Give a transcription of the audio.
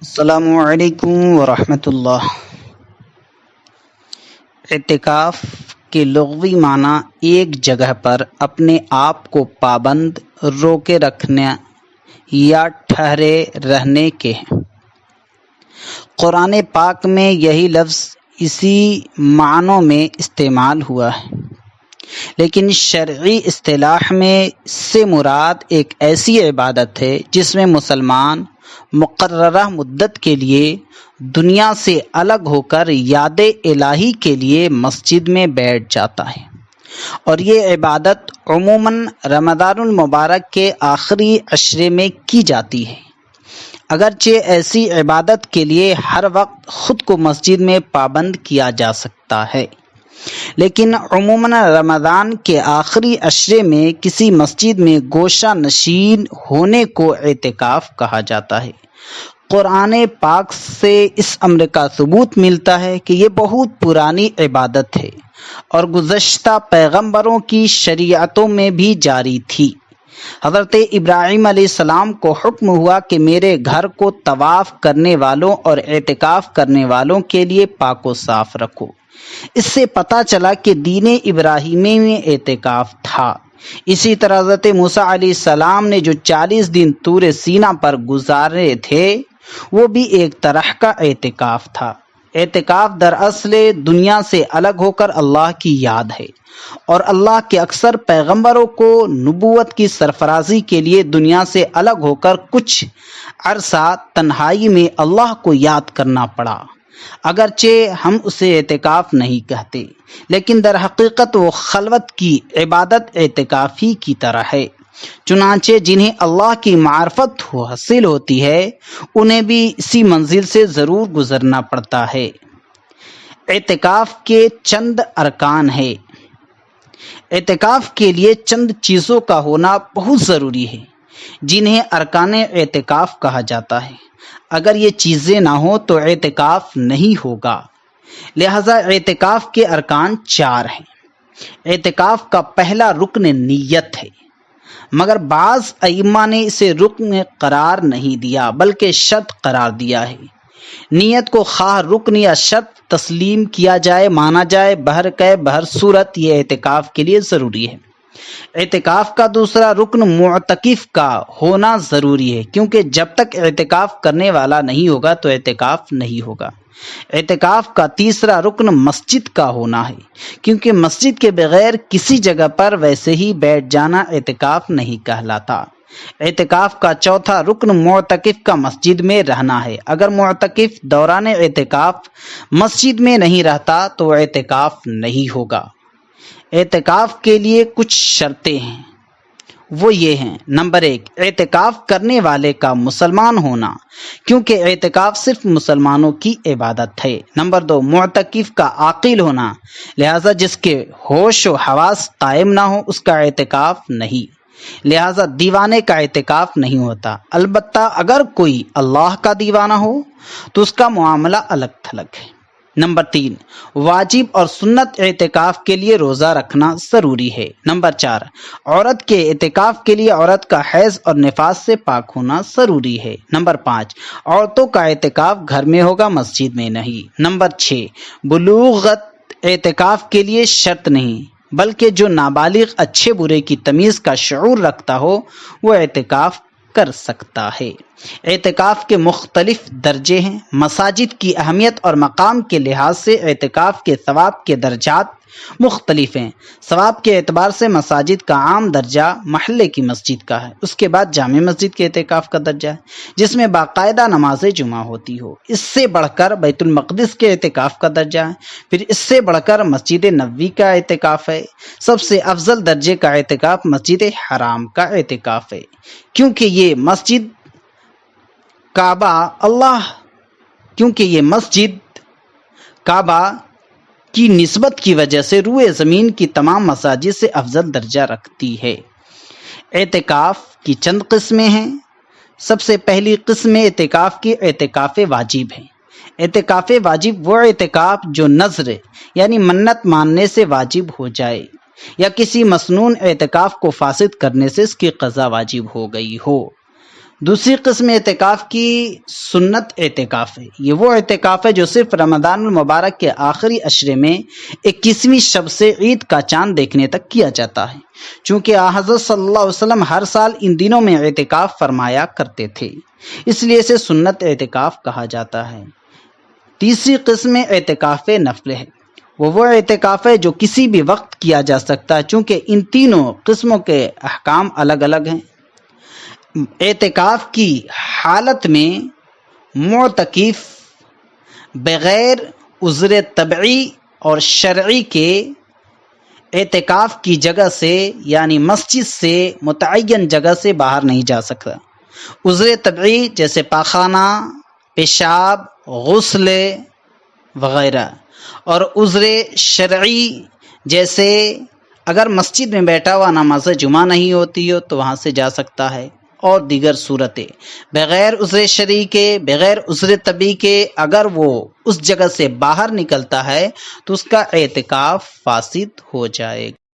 السلام علیکم ورحمۃ اللہ۔ اعتکاف کے لغوی معنی ایک جگہ پر اپنے آپ کو پابند، روکے رکھنے یا ٹھہرے رہنے کے ہیں۔ قرآن پاک میں یہی لفظ اسی معنوں میں استعمال ہوا ہے، لیکن شرعی اصطلاح میں اس سے مراد ایک ایسی عبادت ہے جس میں مسلمان مقررہ مدت کے لیے دنیا سے الگ ہو کر یاد الہی کے لیے مسجد میں بیٹھ جاتا ہے، اور یہ عبادت عموماً رمضان المبارک کے آخری عشرے میں کی جاتی ہے۔ اگرچہ ایسی عبادت کے لیے ہر وقت خود کو مسجد میں پابند کیا جا سکتا ہے، لیکن عموماً رمضان کے آخری عشرے میں کسی مسجد میں گوشہ نشین ہونے کو اعتکاف کہا جاتا ہے۔ قرآن پاک سے اس امر کا ثبوت ملتا ہے کہ یہ بہت پرانی عبادت ہے اور گزشتہ پیغمبروں کی شریعتوں میں بھی جاری تھی۔ حضرت ابراہیم علیہ السلام کو حکم ہوا کہ میرے گھر کو طواف کرنے والوں اور اعتکاف کرنے والوں کے لیے پاک و صاف رکھو۔ اس سے پتہ چلا کہ دین ابراہیمی میں اعتکاف تھا۔ اسی طرح حضرت موسیٰ علیہ السلام نے جو 40 دن طور سینا پر گزارے تھے وہ بھی ایک طرح کا اعتکاف تھا۔ اعتکاف دراصل دنیا سے الگ ہو کر اللہ کی یاد ہے، اور اللہ کے اکثر پیغمبروں کو نبوت کی سرفرازی کے لیے دنیا سے الگ ہو کر کچھ عرصہ تنہائی میں اللہ کو یاد کرنا پڑا۔ اگرچہ ہم اسے اعتکاف نہیں کہتے، لیکن در حقیقت وہ خلوت کی عبادت اعتکاف ہی کی طرح ہے۔ چنانچہ جنہیں اللہ کی معرفت حاصل ہوتی ہے انہیں بھی اسی منزل سے ضرور گزرنا پڑتا ہے۔ اعتکاف کے چند ارکان ہیں۔ اعتکاف کے لیے چند چیزوں کا ہونا بہت ضروری ہے جنہیں ارکان اعتکاف کہا جاتا ہے۔ اگر یہ چیزیں نہ ہوں تو اعتکاف نہیں ہوگا، لہذا اعتکاف کے ارکان 4 ہیں۔ اعتکاف کا پہلا رکن نیت ہے، مگر بعض ائمہ نے اسے رکن قرار نہیں دیا بلکہ شرط قرار دیا ہے۔ نیت کو خواہ رکن یا شرط تسلیم کیا جائے، مانا جائے، بہر صورت یہ اعتکاف کے لیے ضروری ہے۔ اعتکاف کا دوسرا رکن معتکف کا ہونا ضروری ہے، کیونکہ جب تک اعتکاف کرنے والا نہیں ہوگا تو اعتکاف نہیں ہوگا۔ اعتکاف کا تیسرا رکن مسجد کا ہونا ہے، کیونکہ مسجد کے بغیر کسی جگہ پر ویسے ہی بیٹھ جانا اعتکاف نہیں کہلاتا۔ اعتکاف کا چوتھا رکن معتکف کا مسجد میں رہنا ہے۔ اگر معتکف دوران اعتکاف مسجد میں نہیں رہتا تو اعتکاف نہیں ہوگا۔ اعتکاف کے لیے کچھ شرطیں ہیں، وہ یہ ہیں: نمبر 1، اعتکاف کرنے والے کا مسلمان ہونا، کیونکہ اعتکاف صرف مسلمانوں کی عبادت ہے۔ نمبر 2، معتکف کا عاقل ہونا، لہذا جس کے ہوش و حواس قائم نہ ہو اس کا اعتکاف نہیں، لہذا دیوانے کا اعتکاف نہیں ہوتا۔ البتہ اگر کوئی اللہ کا دیوانہ ہو تو اس کا معاملہ الگ تھلگ ہے۔ نمبر 3، واجب اور سنت اعتکاف کے لیے روزہ رکھنا ضروری ہے۔ نمبر 4، عورت کے اعتکاف کے لیے عورت کا حیض اور نفاس سے پاک ہونا ضروری ہے۔ نمبر 5، عورتوں کا اعتکاف گھر میں ہوگا، مسجد میں نہیں۔ نمبر 6، بلوغت اعتکاف کے لیے شرط نہیں، بلکہ جو نابالغ اچھے برے کی تمیز کا شعور رکھتا ہو وہ اعتکاف کر سکتا ہے۔ اعتکاف کے مختلف درجے ہیں۔ مساجد کی اہمیت اور مقام کے لحاظ سے اعتکاف کے ثواب کے درجات مختلف ہیں۔ ثواب کے اعتبار سے مساجد کا عام درجہ محلے کی مسجد کا ہے، اس کے بعد جامع مسجد کے اعتکاف کا درجہ ہے جس میں باقاعدہ نماز جمعہ ہوتی ہو، اس سے بڑھ کر بیت المقدس کے اعتکاف کا درجہ ہے، پھر اس سے بڑھ کر مسجد نبوی کا اعتکاف ہے۔ سب سے افضل درجے کا اعتکاف مسجد حرام کا اعتکاف ہے، کیونکہ یہ مسجد کعبہ کی نسبت کی وجہ سے روئے زمین کی تمام مساجد سے افضل درجہ رکھتی ہے۔ اعتکاف کی چند قسمیں ہیں۔ سب سے پہلی قسم اعتکاف کی اعتکاف واجب ہے۔ اعتکاف واجب وہ اعتکاف جو نذر یعنی منت ماننے سے واجب ہو جائے یا کسی مسنون اعتکاف کو فاسد کرنے سے اس کی قضا واجب ہو گئی ہو۔ دوسری قسم اعتکاف کی سنت اعتکاف ہے۔ یہ وہ اعتکاف ہے جو صرف رمضان المبارک کے آخری عشرے میں 21ویں شب سے عید کا چاند دیکھنے تک کیا جاتا ہے، چونکہ حضرت صلی اللہ علیہ وسلم ہر سال ان دنوں میں اعتکاف فرمایا کرتے تھے، اس لیے اسے سنت اعتکاف کہا جاتا ہے۔ تیسری قسم اعتکاف نفل ہے۔ وہ اعتکاف ہے جو کسی بھی وقت کیا جا سکتا ہے، چونکہ ان تینوں قسموں کے احکام الگ الگ ہیں۔ اعتکاف کی حالت میں معتکف بغیر عذر طبعی اور شرعی کے اعتکاف کی جگہ سے یعنی مسجد سے متعین جگہ سے باہر نہیں جا سکتا۔ عذر طبعی جیسے پاخانہ، پیشاب، غسل وغیرہ، اور عذر شرعی جیسے اگر مسجد میں بیٹھا ہوا نماز جمعہ نہیں ہوتی ہو تو وہاں سے جا سکتا ہے، اور دیگر صورتیں بغیر عذر شرعی کے، بغیر عذر طبعی کے اگر وہ اس جگہ سے باہر نکلتا ہے تو اس کا اعتکاف فاسد ہو جائے گا۔